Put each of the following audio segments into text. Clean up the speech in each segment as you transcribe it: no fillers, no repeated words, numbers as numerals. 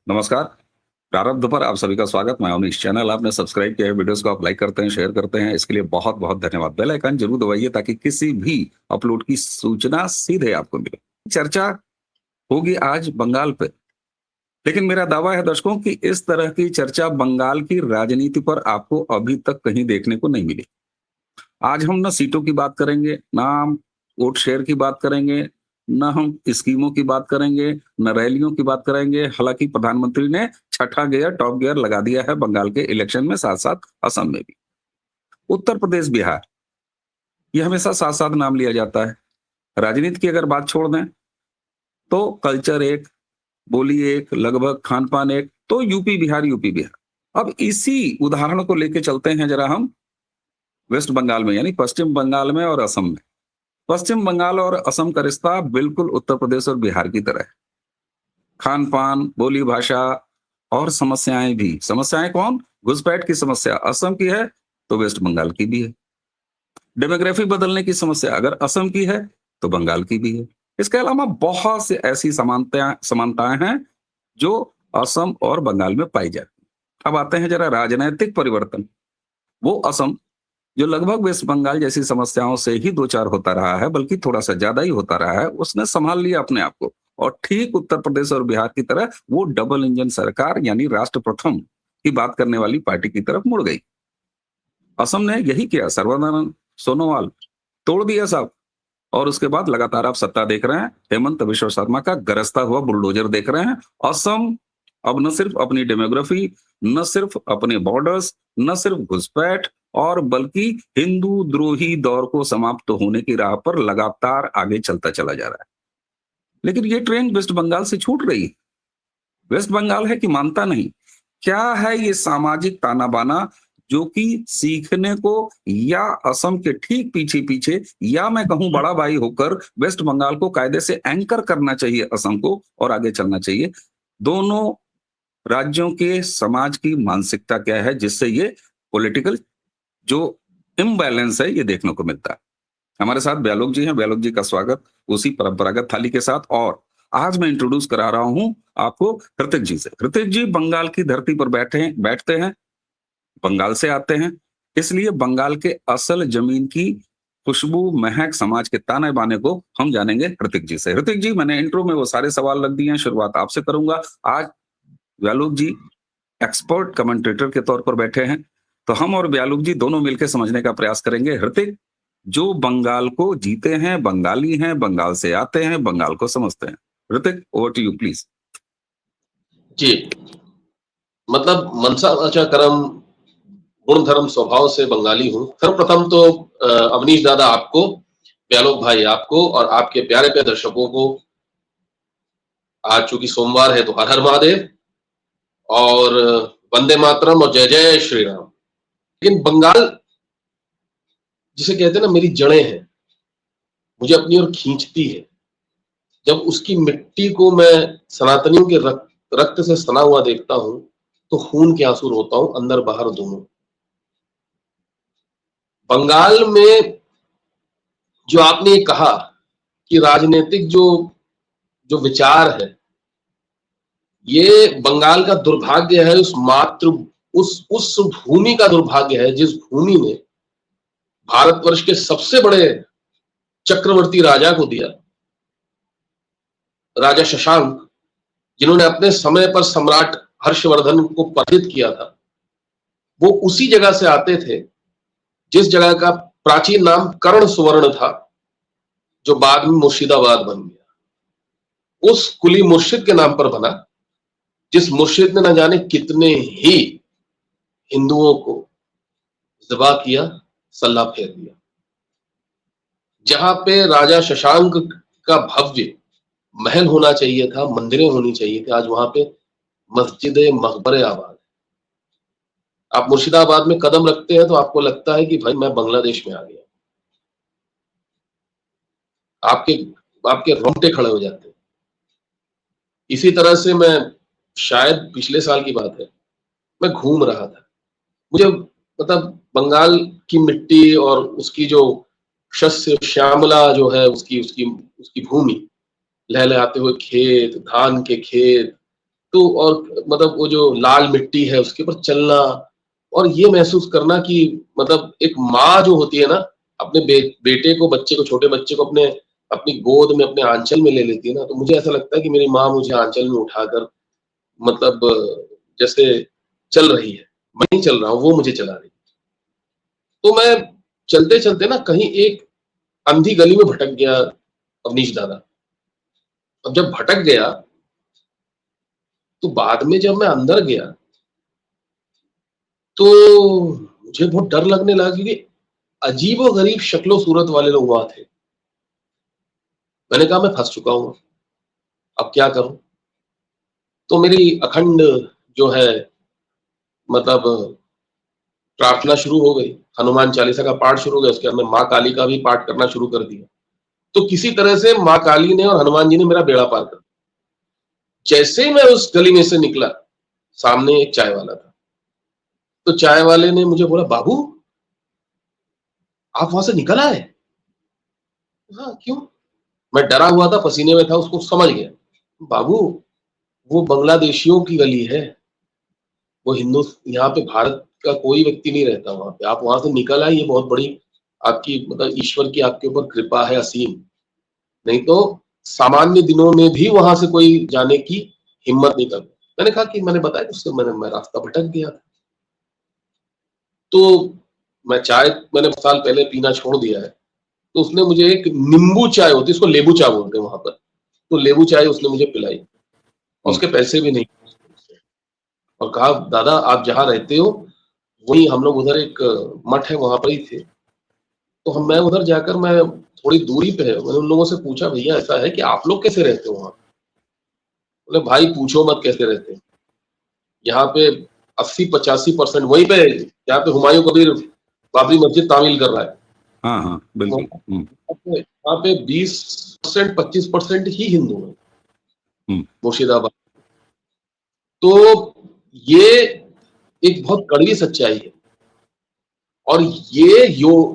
नमस्कार। प्रारब्ध पर आप सभी का स्वागत। मैं अवनीश। चैनल आपने सब्सक्राइब किया है, वीडियोस को आप लाइक करते हैं, शेयर करते हैं, इसके लिए बहुत-बहुत धन्यवाद। बेल आइकन जरूर दबाइए ताकि किसी भी अपलोड की सूचना सीधे आपको मिले। चर्चा होगी आज बंगाल पे, लेकिन मेरा दावा है दर्शकों कि इस तरह की चर्चा बंगाल की राजनीति पर आपको अभी तक कहीं देखने को नहीं मिली। आज हम ना सीटों की बात करेंगे, ना हम वोट शेयर की बात करेंगे, ना हम स्कीमों की बात करेंगे, ना रैलियों की बात करेंगे। हालांकि प्रधानमंत्री ने छठा गियर, टॉप गियर लगा दिया है बंगाल के इलेक्शन में, साथ साथ असम में भी। उत्तर प्रदेश, बिहार, ये हमेशा साथ साथ नाम लिया जाता है। राजनीति की अगर बात छोड़ दें तो कल्चर एक, बोली एक, लगभग खान पान एक, तो यूपी बिहार, यूपी बिहार। अब इसी उदाहरण को लेके चलते हैं जरा हम वेस्ट बंगाल में, यानी पश्चिम बंगाल में और असम में। पश्चिम बंगाल और असम का रिश्ता बिल्कुल उत्तर प्रदेश और बिहार की तरह है। खान पान, बोली भाषा और समस्याएं भी। समस्याएं कौन? घुसपैठ की समस्या असम की है तो वेस्ट बंगाल की भी है। डेमोग्राफी बदलने की समस्या अगर असम की है तो बंगाल की भी है। इसके अलावा बहुत सी ऐसी समानताएं हैं जो असम और बंगाल में पाई जाती हैं। अब आते हैं जरा राजनैतिक परिवर्तन। वो असम जो लगभग वेस्ट बंगाल जैसी समस्याओं से ही दो चार होता रहा है, बल्कि थोड़ा सा ज्यादा ही होता रहा है, उसने संभाल लिया अपने आप को और ठीक उत्तर प्रदेश और बिहार की तरह वो डबल इंजन सरकार यानी राष्ट्र प्रथम की बात करने वाली पार्टी की तरफ मुड़ गई। असम ने यही किया। सर्बानंद सोनोवाल तोड़ दिया साहब, और उसके बाद लगातार आप सत्ता देख रहे हैं। हेमंत बिश्व शर्मा का गरजता हुआ बुलडोजर देख रहे हैं। असम अब न सिर्फ अपनी डेमोग्राफी, न सिर्फ अपने बॉर्डर्स, न सिर्फ घुसपैठ और बल्कि हिंदू द्रोही दौर को समाप्त होने की राह पर लगातार आगे चलता चला जा रहा है। लेकिन ये ट्रेन वेस्ट बंगाल से छूट रही है। वेस्ट बंगाल है कि मानता नहीं। क्या है ये सामाजिक ताना बाना जो कि सीखने को या असम के ठीक पीछे पीछे, या मैं कहूं बड़ा भाई होकर वेस्ट बंगाल को कायदे से एंकर करना चाहिए असम को और आगे चलना चाहिए। दोनों राज्यों के समाज की मानसिकता क्या है जिससे ये पॉलिटिकल जो इम्बैलेंस है ये देखने को मिलता है। हमारे साथ ब्यालोक जी हैं। ब्यालोक जी का स्वागत उसी परंपरागत थाली के साथ। और आज मैं इंट्रोड्यूस करा रहा हूं आपको हृतिक जी से। हृतिक जी बंगाल की धरती पर बैठते हैं, बंगाल से आते हैं, इसलिए बंगाल के असल जमीन की खुशबू, महक, समाज के ताने बाने को हम जानेंगे हृतिक जी से। हृतिक जी, मैंने इंट्रो में वो सारे सवाल रख दिए हैं, शुरुआत आपसे करूंगा। आज ब्यालोक जी एक्सपर्ट कमेंटेटर के तौर पर बैठे हैं, तो हम और ब्यालोक जी दोनों मिलकर समझने का प्रयास करेंगे। हृतिक जो बंगाल को जीते हैं, बंगाली हैं, बंगाल से आते हैं, बंगाल को समझते हैं। Hrithik, over to you please. जी, मतलब मनसा वाचा कर्म, गुण धर्म स्वभाव से बंगाली हूँ। सर्वप्रथम तो अवनीश दादा आपको, ब्यालोक भाई आपको और आपके प्यारे प्यारे दर्शकों को आज चूंकि सोमवार है तो हर हर महादेव और वंदे मातरम और जय जय श्री राम। लेकिन बंगाल जिसे कहते हैं ना, मेरी जड़ें हैं, मुझे अपनी ओर खींचती है। जब उसकी मिट्टी को मैं सनातनियों के रक्त से सना हुआ देखता हूं तो खून के आंसू रोता हूं, अंदर बाहर दोनों। बंगाल में जो आपने कहा कि राजनीतिक जो जो विचार है, ये बंगाल का दुर्भाग्य है। उस भूमि का दुर्भाग्य है जिस भूमि ने भारतवर्ष के सबसे बड़े चक्रवर्ती राजा को दिया, राजा शशांक, जिन्होंने अपने समय पर सम्राट हर्षवर्धन को पराजित किया था। वो उसी जगह से आते थे जिस जगह का प्राचीन नाम कर्ण सुवर्ण था, जो बाद में मुर्शिदाबाद बन गया। उस कुली मुर्शिद के नाम पर बना, जिस मुर्शिद ने न जाने कितने ही हिंदुओं को ज़िबा किया, सल्ला फेर दिया। जहां पे राजा शशांक का भव्य महल होना चाहिए था, मंदिरें होनी चाहिए थी, आज वहां पे मस्जिद मकबरे आबाद। आप मुर्शिदाबाद में कदम रखते हैं तो आपको लगता है कि भाई मैं बांग्लादेश में आ गया। आपके आपके रोंगटे खड़े हो जाते हैं। इसी तरह से मैं, शायद पिछले साल की बात है, मैं घूम रहा था, मुझे मतलब बंगाल की मिट्टी और उसकी जो शस्य श्यामला जो है, उसकी उसकी उसकी भूमि, लहलहाते हुए खेत, धान के खेत, तो और मतलब वो जो लाल मिट्टी है उसके ऊपर चलना और ये महसूस करना कि मतलब एक माँ जो होती है ना अपने बेटे को, बच्चे को, छोटे बच्चे को अपने अपनी गोद में, अपने आंचल में ले लेती है ना, तो मुझे ऐसा लगता है कि मेरी माँ मुझे आंचल में उठाकर मतलब जैसे चल रही है, मैं नहीं चल रहा हूँ, वो मुझे चला रही है। तो मैं चलते चलते ना कहीं एक अंधी गली में भटक गया अवनीश दादा। अब जब भटक गया तो बाद में जब मैं अंदर गया तो मुझे बहुत डर लगने लगा क्योंकि अजीबो गरीब शक्लो सूरत वाले लोग वहां थे। मैंने कहा मैं फंस चुका हूँ, अब क्या करूं? तो मेरी अखंड जो है मतलब प्रार्थना शुरू हो गई, हनुमान चालीसा का पाठ शुरू हो गया, उसके बाद में माँ काली का भी पाठ करना शुरू कर दिया। तो किसी तरह से माँ काली ने और हनुमान जी ने मेरा बेड़ा पार कर दिया। जैसे ही मैं उस गली में से निकला, सामने एक चाय वाला था। तो चाय वाले ने मुझे बोला, बाबू आप वहां से निकल आए? हाँ, क्यों? मैं डरा हुआ था, पसीने में था, उसको समझ गया। बाबू वो बांग्लादेशियों की गली है, वो हिंदू, यहाँ पे भारत का कोई व्यक्ति नहीं रहता वहां पे, आप वहां से निकल आए, ये बहुत बड़ी आपकी मतलब ईश्वर की आपके ऊपर कृपा है असीम। नहीं तो सामान्य दिनों में भी वहां से कोई जाने की हिम्मत नहीं करता। मैंने कहा कि मैंने बताया उससे मैं रास्ता भटक गया था। तो मैं चाय मैंने साल पहले पीना छोड़ दिया है। तो उसने मुझे एक नींबू चाय होती है, इसको लेबू चाय बोलते हैं वहां पर, तो लेबू चाय उसने मुझे पिलाई और हम्म, उसके पैसे भी नहीं। और कहा दादा आप जहाँ रहते हो वही हम लोग उधर एक मठ है वहां पर ही थे। तो हम मैं उधर जाकर मैं थोड़ी दूरी पे है, मैंने उन लोगों से पूछा भैया ऐसा है कि आप लोग कैसे रहते हो वहां? बोले भाई पूछो मत कैसे रहते हैं। यहाँ पे 80-85% वहीं पे यहाँ पे हुमायूं कबीर बाबरी मस्जिद तामील कर रहा है। हाँ हाँ बिल्कुल। वहाँ पे 20% 25% ही हिंदू है हम्म, मुर्शिदाबाद। तो ये एक बहुत कड़वी सच्चाई है और ये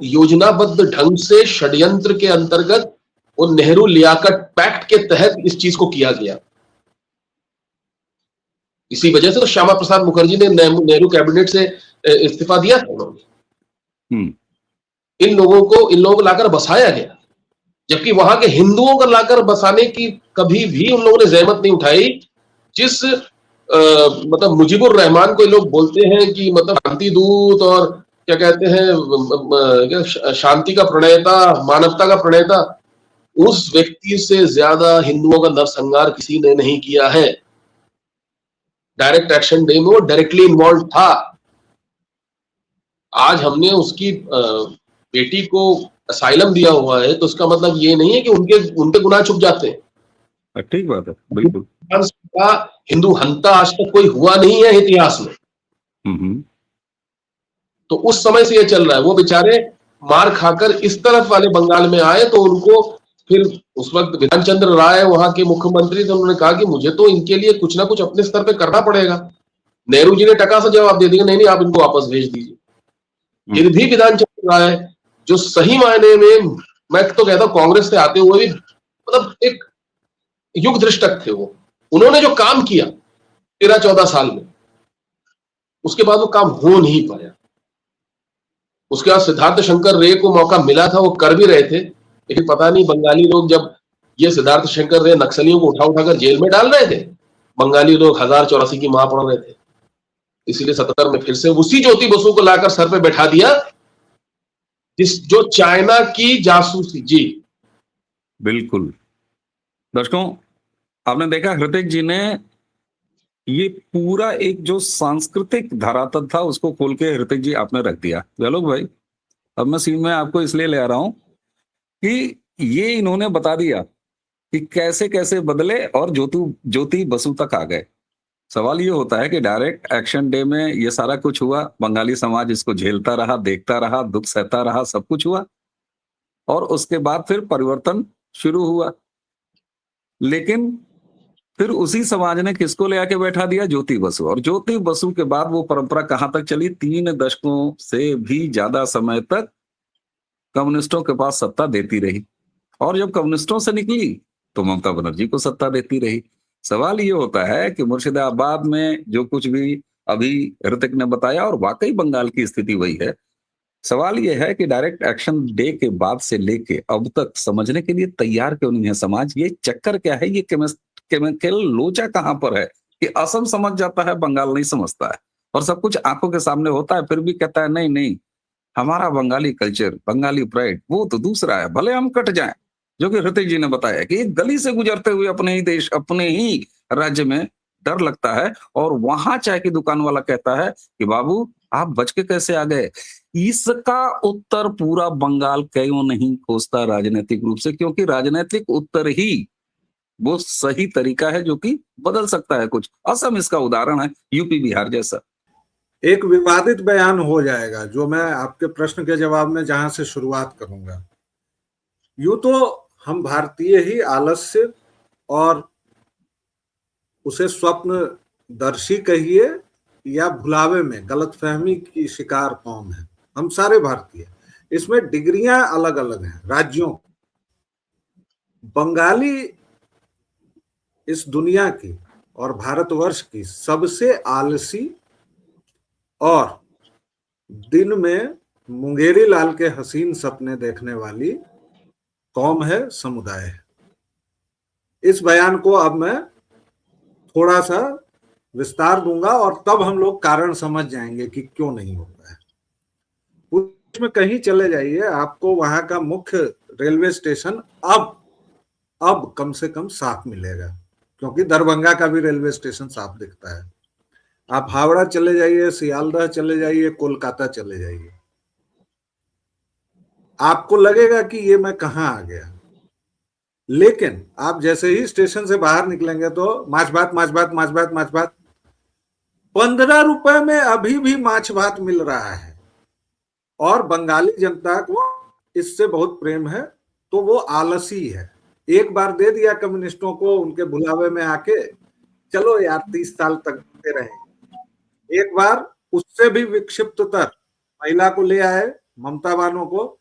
योजनाबद्ध ढंग से षड्यंत्र के अंतर्गत वो नेहरू लियाकत पैक्ट के तहत इस चीज को किया गया। इसी वजह से तो श्यामा प्रसाद मुखर्जी ने नेहरू कैबिनेट से इस्तीफा दिया था उन्होंने। हम्म, इन लोगों को लाकर बसाया गया, जबकि वहां के हिंदुओं को लाकर बसाने की कभी भी उन लोगों ने जहमत नहीं उठाई। जिस मतलब मुजीबुर रहमान को लोग बोलते हैं कि मतलब शांति दूत और क्या कहते हैं शांति का प्रणेता, मानवता का प्रणेता, उस व्यक्ति से ज्यादा हिंदुओं का नरसंहार किसी ने नहीं किया है। डायरेक्ट एक्शन डे में वो डायरेक्टली इन्वॉल्व था। आज हमने उसकी बेटी को असाइलम दिया हुआ है तो उसका मतलब ये नहीं है कि उनके उनके गुनाह छुप जाते हैं। ठीक बात है बिल्कुल। का हिंदू हंता आज तक कोई हुआ नहीं है इतिहास में। हम्म, तो उस समय से ये चल रहा है। वो बेचारे मार खाकर इस तरफ वाले बंगाल में आए तो उनको फिर उस वक्त विधान चंद्र राय वहां के मुख्यमंत्री थे, उन्होंने कहा कि मुझे तो इनके लिए कुछ ना कुछ अपने स्तर पे करना पड़ेगा। नेहरू जी ने टका सा जवाब दे दिया, नहीं नहीं आप इनको वापस भेज दीजिए। फिर भी विधान चंद्र राय जो सही मायने में, मैं तो कहता हूं कांग्रेस से आते हुए भी मतलब एक युग दृष्टक थे वो। उन्होंने जो काम किया 13-14 साल में, उसके बाद वो काम हो नहीं पाया। उसके बाद सिद्धार्थ शंकर रे को मौका मिला था, वो कर भी रहे थे, लेकिन पता नहीं बंगाली लोग जब ये सिद्धार्थ शंकर रे नक्सलियों को उठा उठाकर जेल में डाल रहे थे, बंगाली लोग 1084 की मां पढ़ रहे थे। इसीलिए 77 में फिर से उसी ज्योति बसु को लाकर सर पे बैठा दिया, जो चाइना की जासूसी। जी बिल्कुल। दर्शकों, आपने देखा हृतिक जी ने ये पूरा एक जो सांस्कृतिक धरातल था उसको खोल के हृतिक जी आपने रख दिया। आलोक भाई, अब मैं सीन में आपको इसलिए ले आ रहा हूं कि ये इन्होंने बता दिया कि कैसे कैसे बदले और ज्योति ज्योति बसु तक आ गए। सवाल ये होता है कि डायरेक्ट एक्शन डे में ये सारा कुछ हुआ, बंगाली समाज इसको झेलता रहा, देखता रहा, दुख सहता रहा, सब कुछ हुआ और उसके बाद फिर परिवर्तन शुरू हुआ। लेकिन फिर उसी समाज ने किसको ले आके बैठा दिया? ज्योति बसु। और ज्योति बसु के बाद वो परंपरा कहां तक चली? 3 दशकों से भी ज्यादा समय तक कम्युनिस्टों के पास सत्ता देती रही। और जब कम्युनिस्टों से निकली तो ममता बनर्जी को सत्ता देती रही। सवाल ये होता है कि मुर्शिदाबाद में जो कुछ भी अभी ऋतिक ने बताया और वाकई बंगाल की स्थिति वही है। सवाल ये है कि डायरेक्ट एक्शन डे के बाद से लेके अब तक समझने के लिए तैयार क्यों नहीं है समाज? ये चक्कर क्या है? ये केमिकल लोचा कहाँ पर है कि असम समझ जाता है, बंगाल नहीं समझता है और सब कुछ आंखों के सामने होता है, फिर भी कहता है नहीं नहीं, हमारा बंगाली कल्चर, बंगाली प्राइड वो तो दूसरा है, भले हम कट जाएं। जो कि ऋतिक जी ने बताया कि एक गली से गुजरते हुए अपने ही देश, अपने ही राज्य में डर लगता है और वहां चाय की दुकान वाला कहता है कि बाबू आप बच के कैसे आ गए? इसका उत्तर पूरा बंगाल क्यों नहीं खोजता राजनीतिक रूप से? क्योंकि राजनीतिक उत्तर ही वो सही तरीका है जो कि बदल सकता है कुछ। असम इसका उदाहरण है, यूपी बिहार जैसा। एक विवादित बयान हो जाएगा जो मैं आपके प्रश्न के जवाब में जहां से शुरुआत करूंगा। यूं तो हम भारतीय ही आलस्य और उसे स्वप्नदर्शी कहिए या भुलावे में गलतफहमी की शिकार कौम है। हम सारे भारतीय, इसमें डिग्रियां अलग अलग हैं राज्यों। बंगाली इस दुनिया की और भारतवर्ष की सबसे आलसी और दिन में मुंगेरी लाल के हसीन सपने देखने वाली कौम है, समुदाय है। इस बयान को अब मैं थोड़ा सा विस्तार दूंगा और तब हम लोग कारण समझ जाएंगे कि क्यों नहीं होता है। उसमें कहीं चले जाइए, आपको वहां का मुख्य रेलवे स्टेशन अब कम से कम साफ मिलेगा, क्योंकि दरभंगा का भी रेलवे स्टेशन साफ दिखता है। आप हावड़ा चले जाइए, सियालदह चले जाइए, कोलकाता चले जाइए, आपको लगेगा कि ये मैं कहां आ गया। लेकिन आप जैसे ही स्टेशन से बाहर निकलेंगे तो माछ भात माछ भात माछ भात माछ भात, 15 रुपए में अभी भी माछ भात मिल रहा है। और बंगाली जनता को इससे बहुत प्रेम है, तो वो आलसी है। एक बार दे दिया कम्युनिस्टों को उनके बुलावे में आके, चलो यार 30 साल तक देते रहे। एक बार उससे भी विक्षिप्ततर महिला को ले आए, ममता बानो को।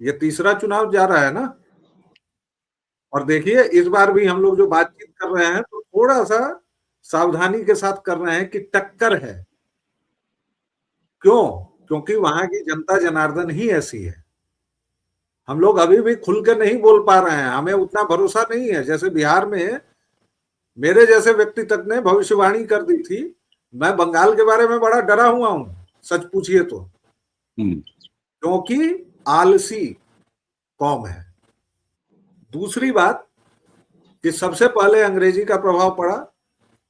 ये तीसरा चुनाव जा रहा है ना, और देखिए इस बार भी हम लोग जो बातचीत कर रहे हैं तो थोड़ा सा सावधानी के साथ कर रहे हैं कि टक्कर है। क्यों? क्योंकि वहां की जनता जनार्दन ही ऐसी है। हम लोग अभी भी खुल के नहीं बोल पा रहे हैं, हमें उतना भरोसा नहीं है। जैसे बिहार में मेरे जैसे व्यक्ति तक ने भविष्यवाणी कर दी थी। मैं बंगाल के बारे में बड़ा डरा हुआ हूं, सच पूछिए तो, क्योंकि आलसी कौम है। दूसरी बात कि सबसे पहले अंग्रेजी का प्रभाव पड़ा,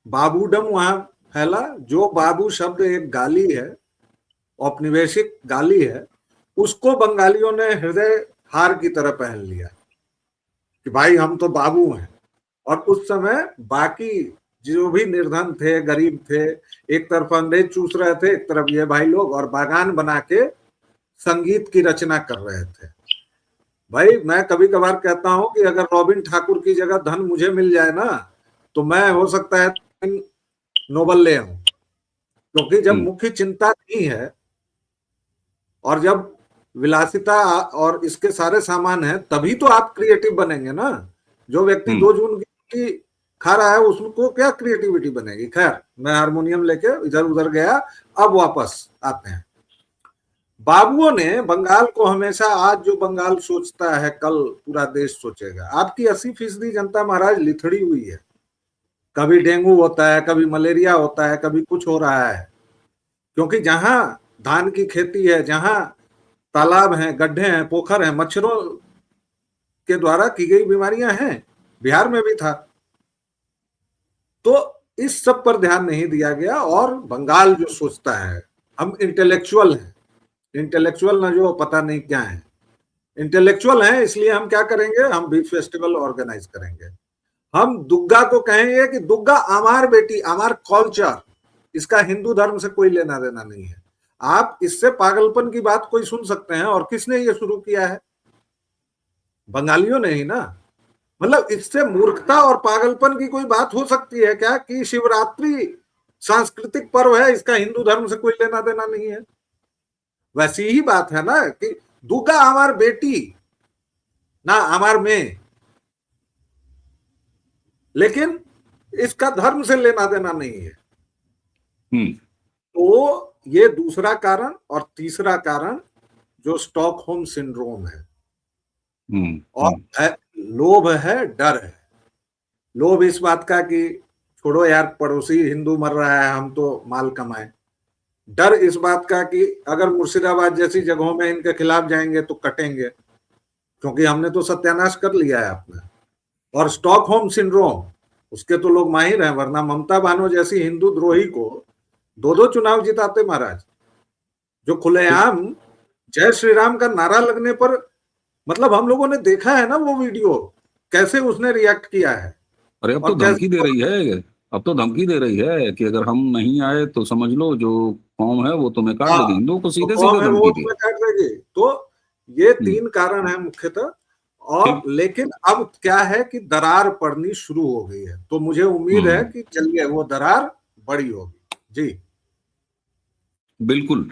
बाबूडम वहां फैला। जो बाबू शब्द एक गाली है, औपनिवेशिक गाली है, उसको बंगालियों ने हृदय हार की तरह पहन लिया कि भाई हम तो बाबू हैं। और उस समय बाकी जो भी निर्धन थे, गरीब थे, एक तरफ अंग्रेज चूस रहे थे, एक तरफ ये भाई लोग, और बागान बना के संगीत की रचना कर रहे थे। भाई मैं कभी कभार कहता हूं कि अगर रॉबिन ठाकुर की जगह धन मुझे मिल जाए ना, तो मैं हो सकता है नोबेल ले आऊं। क्योंकि जब मुख्य चिंता नहीं है और जब विलासिता और इसके सारे सामान है, तभी तो आप क्रिएटिव बनेंगे ना। जो व्यक्ति 2 जून की खा रहा है उसको क्या क्रिएटिविटी बनेगी। खैर, मैं हारमोनियम लेके इधर उधर गया, अब वापस आते हैं। बाबुओं ने बंगाल को हमेशा, आज जो बंगाल सोचता है कल पूरा देश सोचेगा। आपकी 80% जनता महाराज लिथड़ी हुई है। कभी डेंगू होता है, कभी मलेरिया होता है, कभी कुछ हो रहा है। क्योंकि जहां धान की खेती है, जहां तालाब हैं, गड्ढे हैं, पोखर हैं, मच्छरों के द्वारा की गई बीमारियां हैं। बिहार में भी था। तो इस सब पर ध्यान नहीं दिया गया। और बंगाल जो सोचता है, हम इंटेलेक्चुअल हैं, इंटेलेक्चुअल ना जो पता नहीं क्या है, इंटेलेक्चुअल हैं, इसलिए हम क्या करेंगे, हम बीच फेस्टिवल ऑर्गेनाइज करेंगे। हम दुग्गा को कहेंगे कि दुग्गा हमार बेटी, हमार कल्चर, इसका हिंदू धर्म से कोई लेना देना नहीं है। आप इससे पागलपन की बात कोई सुन सकते हैं, और किसने ये शुरू किया है? बंगालियों ने ही ना। मतलब इससे मूर्खता और पागलपन की कोई बात हो सकती है क्या कि शिवरात्रि सांस्कृतिक पर्व है, इसका हिंदू धर्म से कोई लेना देना नहीं है? वैसी ही बात है ना कि दुर्गा हमार बेटी ना हमार में। लेकिन इसका धर्म से लेना देना नहीं है। हम्म तो ये दूसरा कारण। और तीसरा कारण जो स्टॉकहोम सिंड्रोम है, और लोभ है, डर है। लोभ इस बात का कि छोड़ो यार, पड़ोसी हिंदू मर रहा है, हम तो माल कमाएं। डर इस बात का कि अगर मुर्शिदाबाद जैसी जगहों में इनके खिलाफ जाएंगे तो कटेंगे, क्योंकि हमने तो सत्यानाश कर लिया है अपना। और स्टॉकहोम सिंड्रोम, उसके तो लोग माहिर हैं, वरना ममता बानो जैसी हिंदू द्रोही को 2-2 चुनाव जिताते महाराज, जो खुलेआम जय श्री राम का नारा लगने पर, मतलब हम लोगों ने देखा है ना वो वीडियो, कैसे उसने रिएक्ट किया है। अरे अब तो धमकी दे रही है, अब तो धमकी दे रही है कि अगर हम नहीं आए तो समझ लो जो कौम है वो तुम्हें काट देगी, हिंदुओं को सीधे सीधे धमकी दी। काट देगी। तो ये 3 कारण है मुख्यतः। और लेकिन अब क्या है कि दरार पड़नी शुरू हो गई है, तो मुझे उम्मीद है कि चलिए वो दरार बड़ी होगी। जी बिल्कुल।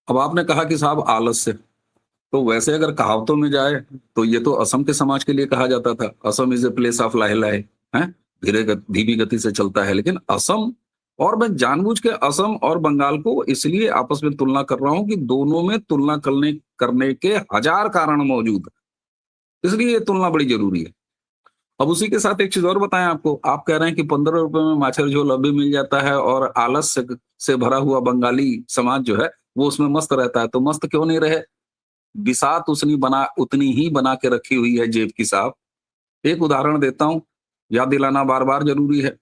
अब आपने कहा कि साहब आलस से, तो वैसे अगर कहावतों में जाए तो ये तो असम के समाज के लिए कहा जाता था, Assam is a place of लाहे है, धीमी गति से चलता है। लेकिन असम, और मैं जानबूझ के असम और बंगाल को इसलिए आपस में तुलना कर रहा हूं कि दोनों में तुलना करने के 1000 कारण मौजूद है, इसलिए ये तुलना बड़ी जरूरी है। अब उसी के साथ एक चीज और बताएं आपको, आप कह रहे हैं कि 15 रुपए में माछर झोल अभी मिल जाता है, और आलस से भरा हुआ बंगाली समाज जो है वो उसमें मस्त रहता है। तो मस्त क्यों नहीं रहे? बिसात उतनी ही बना के रखी हुई है जेब की साहब। एक उदाहरण देता हूं, याद दिलाना बार बार जरूरी है।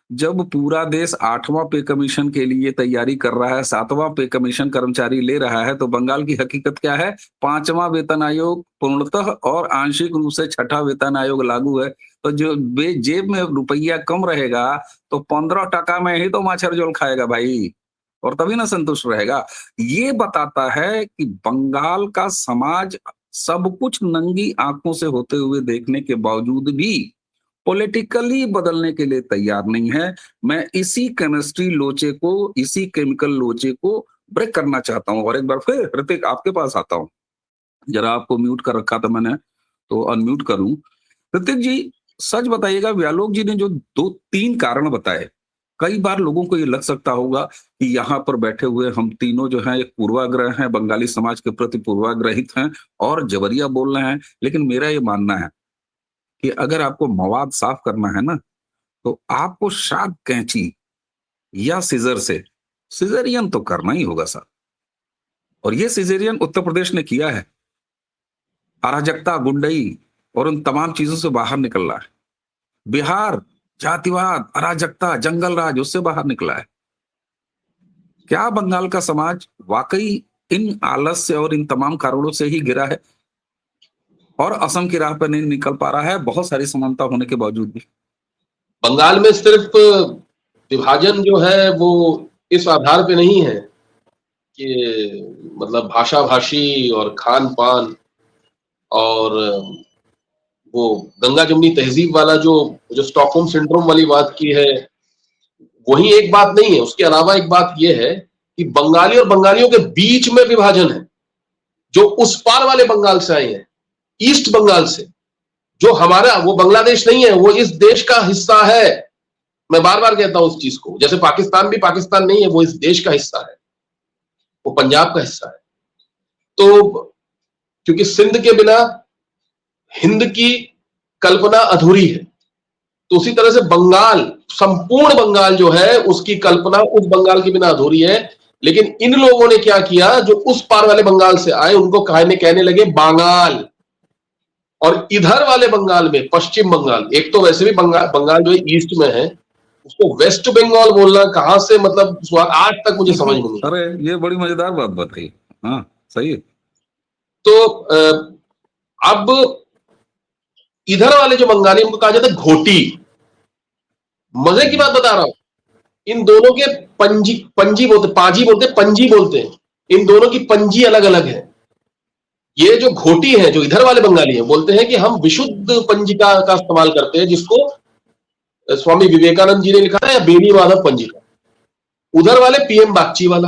जब पूरा देश 8वां पे कमीशन के लिए तैयारी कर रहा है, 7वां पे कमीशन कर्मचारी ले रहा है, तो बंगाल की हकीकत क्या है? 5वां वेतन आयोग पूर्णतः और आंशिक रूप से 6ठा वेतन आयोग लागू है। तो जो जेब में रुपया कम रहेगा तो 15 टका में ही तो माछर झोल खाएगा भाई, और तभी ना संतुष्ट रहेगा। ये बताता है कि बंगाल का समाज सब कुछ नंगी आंखों से होते हुए देखने के बावजूद भी पॉलिटिकली बदलने के लिए तैयार नहीं है। मैं इसी केमिस्ट्री लोचे को, इसी केमिकल लोचे को ब्रेक करना चाहता हूं। और एक बार फिर ऋतिक आपके पास आता हूं, जरा आपको म्यूट कर रखा था मैंने, तो अनम्यूट करूं। ऋतिक जी, सच बताइएगा, व्यालोक जी ने जो 2-3 कारण बताए, कई बार लोगों को ये लग सकता होगा कि यहाँ पर बैठे हुए हम तीनों जो हैं एक पूर्वाग्रह हैं, बंगाली समाज के प्रति पूर्वाग्रहित हैं और जबरिया बोल रहे हैं। लेकिन मेरा ये मानना है कि अगर आपको मवाद साफ करना है ना, तो आपको शार्प कैंची या सीजर से सिजेरियन तो करना ही होगा साहब। और ये सिजेरियन उत्तर प्रदेश ने किया है। अराजकता, गुंडई और उन तमाम चीजों से बाहर निकल रहा है। बिहार जातिवाद, अराजकता, जंगल राज, उससे बाहर निकला है। क्या बंगाल का समाज वाकई इन आलस से और इन तमाम कारणों से ही गिरा है और असम की राह पर नहीं निकल पा रहा है, बहुत सारी समानता होने के बावजूद भी? बंगाल में सिर्फ विभाजन जो है वो इस आधार पे नहीं है कि मतलब भाषा भाषी और खान पान और वो गंगा जमुनी तहजीब वाला जो स्टॉकहोम सिंड्रोम वाली बात की है, वही एक बात नहीं है। उसके अलावा एक बात यह है कि बंगाली और बंगालियों के बीच में विभाजन है, जो उस पार वाले बंगाल से आए हैं, ईस्ट बंगाल से, जो हमारा, वो बांग्लादेश नहीं है, वो इस देश का हिस्सा है। मैं बार बार कहता हूं उस चीज को, जैसे पाकिस्तान भी पाकिस्तान नहीं है, वो इस देश का हिस्सा है, वो पंजाब का हिस्सा है। तो क्योंकि सिंध के बिना हिंद की कल्पना अधूरी है, तो उसी तरह से बंगाल, संपूर्ण बंगाल जो है उसकी कल्पना उस बंगाल के बिना अधूरी है। लेकिन इन लोगों ने क्या किया, जो उस पार वाले बंगाल से आए उनको कहने लगे बांगाल, और इधर वाले बंगाल में, पश्चिम बंगाल, एक तो वैसे भी बंगाल जो ईस्ट में है, उसको वेस्ट बंगाल बोलना कहां से, मतलब आज तक मुझे समझ में नहीं। अरे ये बड़ी मजेदार बात बताई। हाँ सही है। तो अब इधर वाले जो बंगाली, उनको कहा जाता है घोटी। मजे की बात बता रहा हूं, इन दोनों के पंजी बोलते, पाजी बोलते, पंजी बोलते हैं। इन दोनों की पंजी अलग अलग है। ये जो घोटी है, जो इधर वाले बंगाली हैं, बोलते हैं कि हम विशुद्ध पंजिका का इस्तेमाल करते हैं, जिसको स्वामी विवेकानंद जी ने लिखा है, या बेनी माधव पंजिका। उधर वाले पीएम बागची वाला।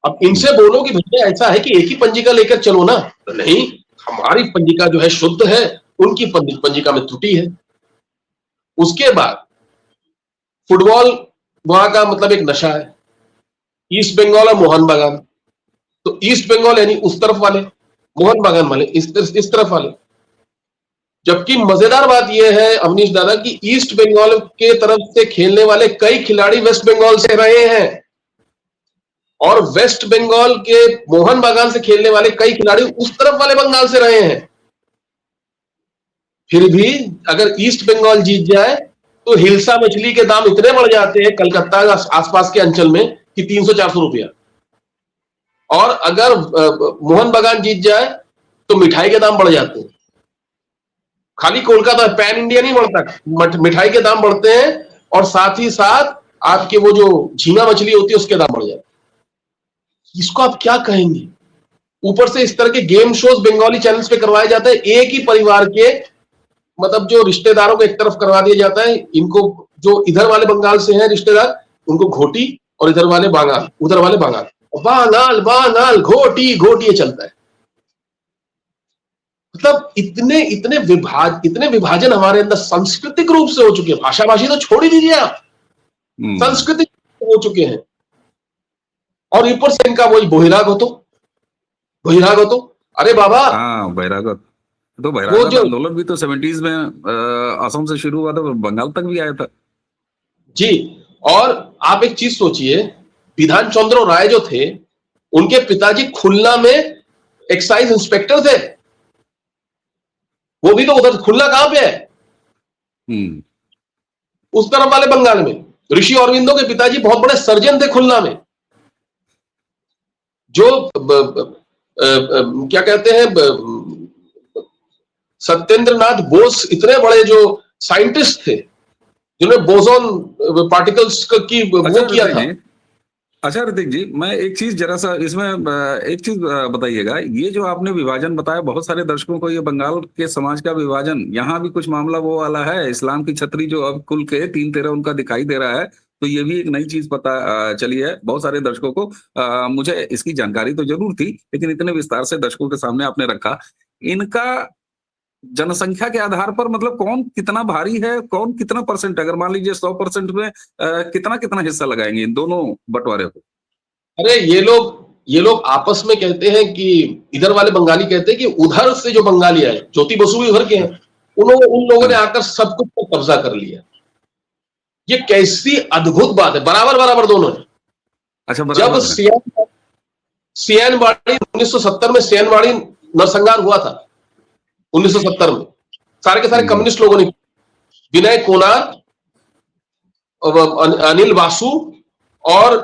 अब इनसे बोलो कि भैया ऐसा है कि एक ही पंजिका लेकर चलो ना, तो नहीं, हमारी पंजिका जो है शुद्ध है, उनकी पंजिका में त्रुटि है। उसके बाद फुटबॉल वहां का मतलब एक नशा है। ईस्ट बंगाल और मोहन बागान, तो ईस्ट बंगाल यानी उस तरफ वाले, मोहन बागान वाले इस तरफ वाले। जबकि मजेदार बात यह है अवनीश दादा कि ईस्ट बंगाल के तरफ से खेलने वाले कई खिलाड़ी वेस्ट बंगाल से रहे हैं, और वेस्ट बंगाल के मोहन बागान से खेलने वाले कई खिलाड़ी उस तरफ वाले बंगाल से रहे हैं। फिर भी अगर ईस्ट बंगाल जीत जाए तो हिल्सा मछली के दाम इतने बढ़ जाते हैं कलकत्ता आसपास के अंचल में कि 300-400 रुपया, और अगर मोहन बागान जीत जाए तो मिठाई के दाम बढ़ जाते हैं। खाली कोलकाता पैन इंडिया नहीं बढ़ता, मिठाई के दाम बढ़ते हैं, और साथ ही साथ आपके वो जो झींगा मछली होती है उसके दाम बढ़ जाते हैं। इसको आप क्या कहेंगे? ऊपर से इस तरह के गेम शोज बंगाली चैनल्स पे करवाए जाते हैं, एक ही परिवार के मतलब जो रिश्तेदारों को एक तरफ करवा दिया जाता है। इनको जो इधर वाले बंगाल से हैं रिश्तेदार, उनको घोटी, और इधर वाले बांगाल, उधर वाले बांगाल, बांगाल बांगाल घोटी घोटी, ये चलता है। मतलब इतने विभाजन हमारे अंदर सांस्कृतिक रूप से हो चुके हैं। भाषाभाषी तो छोड़ ही दीजिए आप, सांस्कृतिक हो चुके हैं। और ऊपर से इनका वही बहिराग हो तो अरे बाबा, हाँ बहिरागत, तो बहिरागत आंदोलन भी तो 70s में असम से शुरू हुआ था, बंगाल तक भी आया था जी। और आप एक चीज सोचिए, विधान चंद्र राय जो थे, उनके पिताजी खुलना में एक्साइज इंस्पेक्टर थे। वो भी तो उधर, खुलना कहां पे है? उस तरफ वाले बंगाल में। ऋषि अरविंदो के पिताजी बहुत बड़े सर्जन थे खुलना में। जो क्या कहते हैं, सत्येंद्र नाथ बोस इतने बड़े जो साइंटिस्ट थे, जिन्होंने बोसोन पार्टिकल्स की वो किया था। अच्छा ऋतिक जी, मैं एक चीज जरा सा इसमें एक चीज बताइएगा। ये जो आपने विभाजन बताया, बहुत सारे दर्शकों को ये बंगाल के समाज का विभाजन, यहाँ भी कुछ मामला वो वाला है, इस्लाम की छतरी जो अब कुल के 3-13 उनका दिखाई दे रहा है, तो ये भी एक नई चीज पता चली है बहुत सारे दर्शकों को। मुझे इसकी जानकारी तो जरूर थी, लेकिन इतने विस्तार से दर्शकों के सामने आपने रखा। इनका जनसंख्या के आधार पर मतलब कौन कितना भारी है, कौन कितना परसेंट, अगर मान लीजिए 100% में कितना कितना हिस्सा लगाएंगे इन दोनों बंटवारे को? अरे ये लोग आपस में कहते हैं कि, इधर वाले बंगाली कहते हैं कि उधर से जो बंगाली आए, ज्योति बसु भी उधर के हैं, उन लोगों ने आकर सब कुछ पर कब्जा कर लिया। ये कैसी अद्भुत बात है, बराबर दोनों ने। अच्छा, जब सियानबाड़ी 1970 में सियानबाड़ी नरसंहार हुआ था 1970 में, सारे के सारे कम्युनिस्ट लोगों ने, विनय कोनार, अनिल बासु और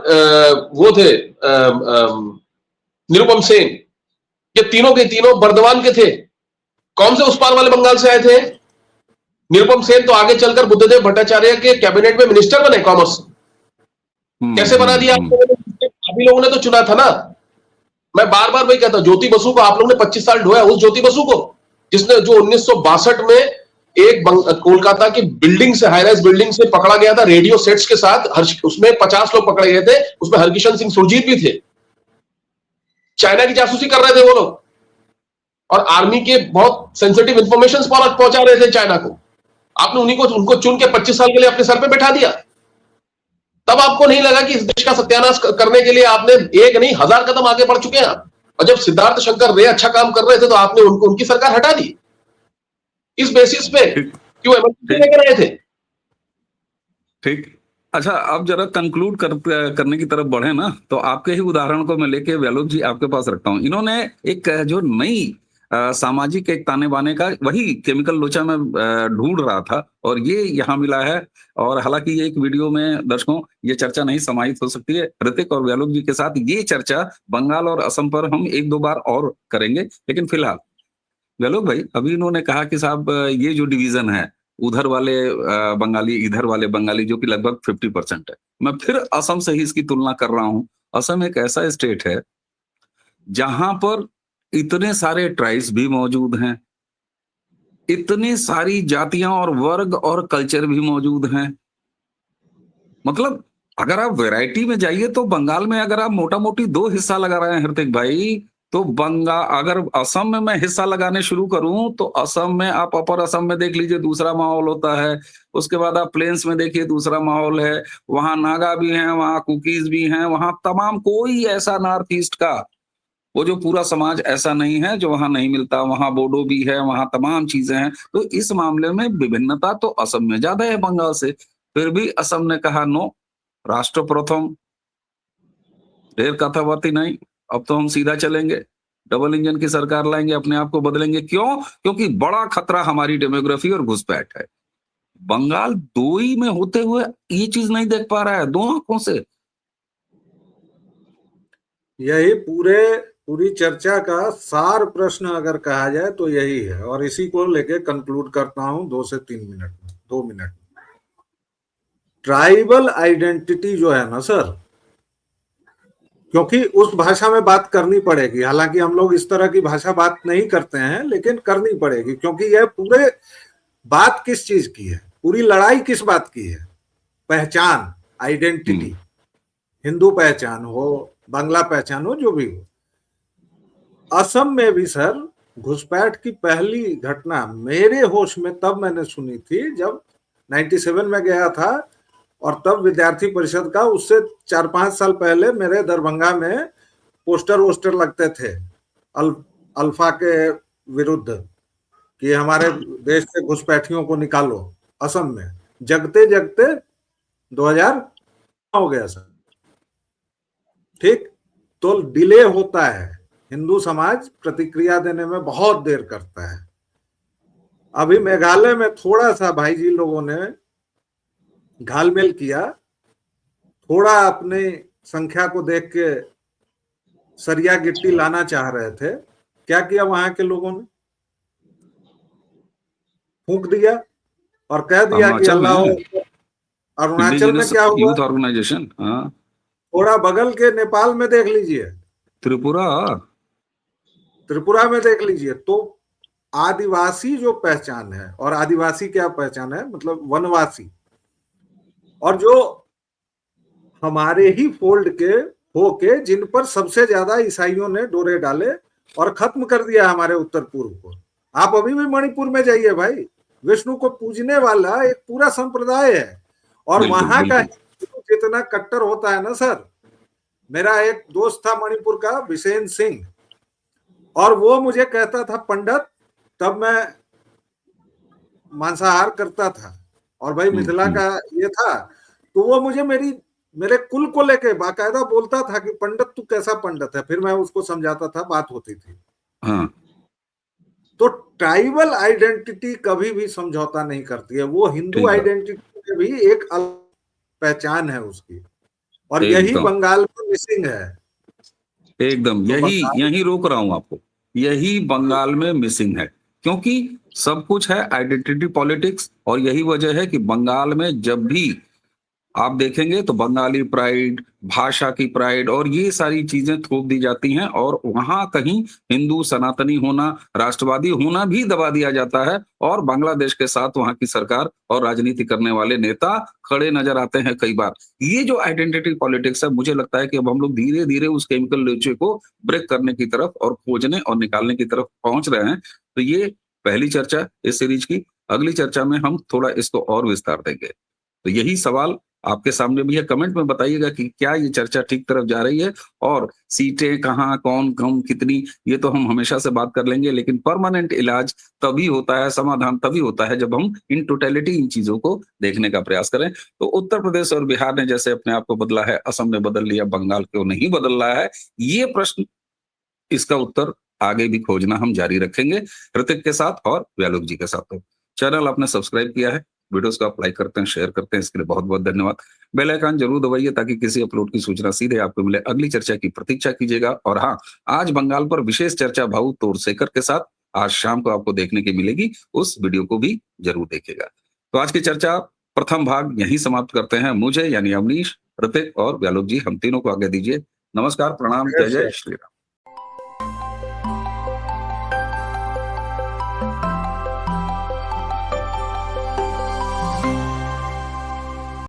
वो थे निरुपम सेन, ये तीनों के तीनों बर्दवान के थे। कौन से उस पार वाले बंगाल से आए थे? निरुपम सेन तो आगे चलकर बुद्धदेव भट्टाचार्य के कैबिनेट में मिनिस्टर बने कॉमर्स। कैसे बना दिया आप ही लोगों ने तो चुना था ना। मैं बार बार वही कहता हूं, ज्योति बसु को आप लोगों ने 25 साल ढोया, उस ज्योति बसु को जिसने, जो 1962 में एक कोलकाता की बिल्डिंग से, हाईराइज बिल्डिंग से पकड़ा गया था रेडियो सेट्स के साथ। उसमें 50 लोग पकड़े गए थे, उसमें हरकिशन सिंह सुरजीत भी थे। चाइना की जासूसी कर रहे थे वो लोग, और आर्मी के बहुत सेंसिटिव इंफॉर्मेशन पहुंचा रहे थे चाइना को। आपने उनको चुन के 25 साल के लिए अपने सर पे बैठा दिया। तब आपको नहीं लगा कि इस देश का सत्यानाश करने के लिए आपने एक नहीं 1000 कदम आगे बढ़ चुके हैं आप। और जब सिद्धार्थ शंकर रे अच्छा काम कर रहे थे तो आपने उनकी सरकार हटा दी। इस बेसिस पे क्यों इमरजेंसी लेकर आए थे? ठीक। अच्छा, अब जरा कंक्लूड करने की तरफ बढ़े ना, तो आपके ही उदाहरण को मैं लेके व्यालोक जी आपके पास रखता हूँ। इन्होंने एक जो नई सामाजिक एक ताने बाने का वही केमिकल लोचा में ढूंढ रहा था, और ये यहाँ मिला है। और हालांकि ये एक वीडियो में दर्शकों ये चर्चा नहीं समाहित हो सकती है। ऋतिक और व्यालोक जी के साथ ये चर्चा बंगाल और असम पर हम 1-2 बार और करेंगे, लेकिन फिलहाल व्यालोक भाई, अभी इन्होंने कहा कि साहब ये जो डिवीजन है, उधर वाले बंगाली, इधर वाले बंगाली, जो कि लगभग 50% है। मैं फिर असम से ही इसकी तुलना कर रहा हूं। असम एक ऐसा स्टेट है जहां पर इतने सारे ट्राइब्स भी मौजूद हैं, इतनी सारी जातियां और वर्ग और कल्चर भी मौजूद हैं। मतलब अगर आप वैरायटी में जाइए तो बंगाल में अगर आप मोटा मोटी 2 हिस्सा लगा रहे हैं ऋतिक भाई, तो अगर असम में मैं हिस्सा लगाने शुरू करूं तो असम में आप अपर असम में देख लीजिए दूसरा माहौल होता है, उसके बाद आप प्लेन्स में देखिए दूसरा माहौल है, वहां नागा भी हैं, वहां कुकीज भी हैं, वहां तमाम कोई ऐसा नॉर्थ ईस्ट का वो जो पूरा समाज ऐसा नहीं है जो वहां नहीं मिलता, वहां बोडो भी है, वहां तमाम चीजें हैं। तो इस मामले में विभिन्नता तो असम में ज्यादा है बंगाल से, फिर भी असम ने कहा नो, राष्ट्र प्रथम, ढेर कथावती नहीं, अब तो हम सीधा चलेंगे, डबल इंजन की सरकार लाएंगे, अपने आप को बदलेंगे। क्यों? क्योंकि बड़ा खतरा हमारी डेमोग्राफी और घुसपैठ है। बंगाल 2 ही में होते हुए ये चीज नहीं देख पा रहा है 2 आंखों से। यही पूरी चर्चा का सार प्रश्न अगर कहा जाए तो यही है, और इसी को लेके कंक्लूड करता हूं 2 से 3 मिनट में, 2 मिनट में। ट्राइबल आइडेंटिटी जो है ना सर, क्योंकि उस भाषा में बात करनी पड़ेगी, हालांकि हम लोग इस तरह की भाषा बात नहीं करते हैं, लेकिन करनी पड़ेगी, क्योंकि यह पूरे बात किस चीज की है, पूरी लड़ाई किस बात की है? पहचान, आइडेंटिटी, हिंदू पहचान हो, बांग्ला पहचान हो, जो भी हो। असम में भी सर घुसपैठ की पहली घटना मेरे होश में तब मैंने सुनी थी जब 97 में गया था, और तब विद्यार्थी परिषद का उससे 4-5 साल पहले मेरे दरभंगा में पोस्टर वोस्टर लगते थे अल्फा के विरुद्ध कि हमारे देश से घुसपैठियों को निकालो। असम में जगते जगते 2000 हो गया सर। ठीक, तो डिले होता है, हिंदू समाज प्रतिक्रिया देने में बहुत देर करता है। अभी मेघालय में थोड़ा सा भाई जी लोगों ने घालमेल किया, थोड़ा अपनी संख्या को देख के सरिया गिट्टी लाना चाह रहे थे। क्या किया वहां के लोगों ने? फूंक दिया और कह दिया कि अल्लाह। अरुणाचल में क्या हुआ? यूथ ऑर्गेनाइजेशन, हाँ। थोड़ा बगल के नेपाल में देख लीजिए, त्रिपुरा में देख लीजिए। तो आदिवासी जो पहचान है, और आदिवासी क्या पहचान है, मतलब वनवासी, और जो हमारे ही फोल्ड के होके जिन पर सबसे ज्यादा ईसाइयों ने डोरे डाले और खत्म कर दिया हमारे उत्तर पूर्व को। आप अभी भी मणिपुर में जाइए भाई, विष्णु को पूजने वाला एक पूरा संप्रदाय है, और वहां का जितना कट्टर होता है ना सर। मेरा एक दोस्त था मणिपुर का, बिसेन सिंह, और वो मुझे कहता था पंडित, तब मैं मांसाहार करता था और भाई मिथिला का ये था, तो वो मुझे मेरे कुल को लेके बाकायदा बोलता था कि पंडित तू कैसा पंडित है। फिर मैं उसको समझाता था, बात होती थी। हाँ। तो ट्राइबल आइडेंटिटी कभी भी समझौता नहीं करती है, वो हिंदू आइडेंटिटी की भी एक अलग पहचान है उसकी, और यही बंगाल में मिसिंग है। एकदम यही रोक रहा हूं आपको, यही बंगाल में मिसिंग है, क्योंकि सब कुछ है आइडेंटिटी पॉलिटिक्स। और यही वजह है कि बंगाल में जब भी आप देखेंगे तो बंगाली प्राइड, भाषा की प्राइड और ये सारी चीजें थोप दी जाती हैं, और वहां कहीं हिंदू सनातनी होना, राष्ट्रवादी होना भी दबा दिया जाता है। और बांग्लादेश के साथ वहां की सरकार और राजनीति करने वाले नेता खड़े नजर आते हैं कई बार। ये जो आइडेंटिटी पॉलिटिक्स है, मुझे लगता है कि अब हम लोग धीरे धीरे उस केमिकल लोचे को ब्रेक करने की तरफ और खोजने और निकालने की तरफ पहुंच रहे हैं। तो ये पहली चर्चा इस सीरीज की। अगली चर्चा में हम थोड़ा इसको और विस्तार देंगे। तो यही सवाल आपके सामने भी है, कमेंट में बताइएगा कि क्या ये चर्चा ठीक तरफ जा रही है, और सीटें कहाँ, कौन कम कितनी, ये तो हम हमेशा से बात कर लेंगे। लेकिन परमानेंट इलाज तभी होता है, समाधान तभी होता है जब हम इन टोटलिटी इन चीजों को देखने का प्रयास करें। तो उत्तर प्रदेश और बिहार ने जैसे अपने आप को बदला है, असम ने बदल लिया, बंगाल क्यों नहीं बदल रहा है, ये प्रश्न, इसका उत्तर आगे भी खोजना हम जारी रखेंगे ऋतिक के साथ और व्यालोक जी के साथ। तो चैनल आपने सब्सक्राइब किया है, वीडियोस को आप लाइक करते हैं, शेयर करते हैं, इसके लिए बहुत बहुत धन्यवाद। बेल आइकन जरूर दबाइए ताकि किसी अपलोड की सूचना सीधे आपको मिले। अगली चर्चा की प्रतीक्षा कीजिएगा। और हाँ, आज बंगाल पर विशेष चर्चा भाऊ तोरसेकर के साथ आज शाम को आपको देखने की मिलेगी, उस वीडियो को भी जरूर देखिएगा। तो आज की चर्चा प्रथम भाग यहीं समाप्त करते हैं। मुझे यानी अवनीश, ऋतिक और व्यालोक जी, हम तीनों को आगे दीजिए। नमस्कार, प्रणाम, जय जय श्री राम।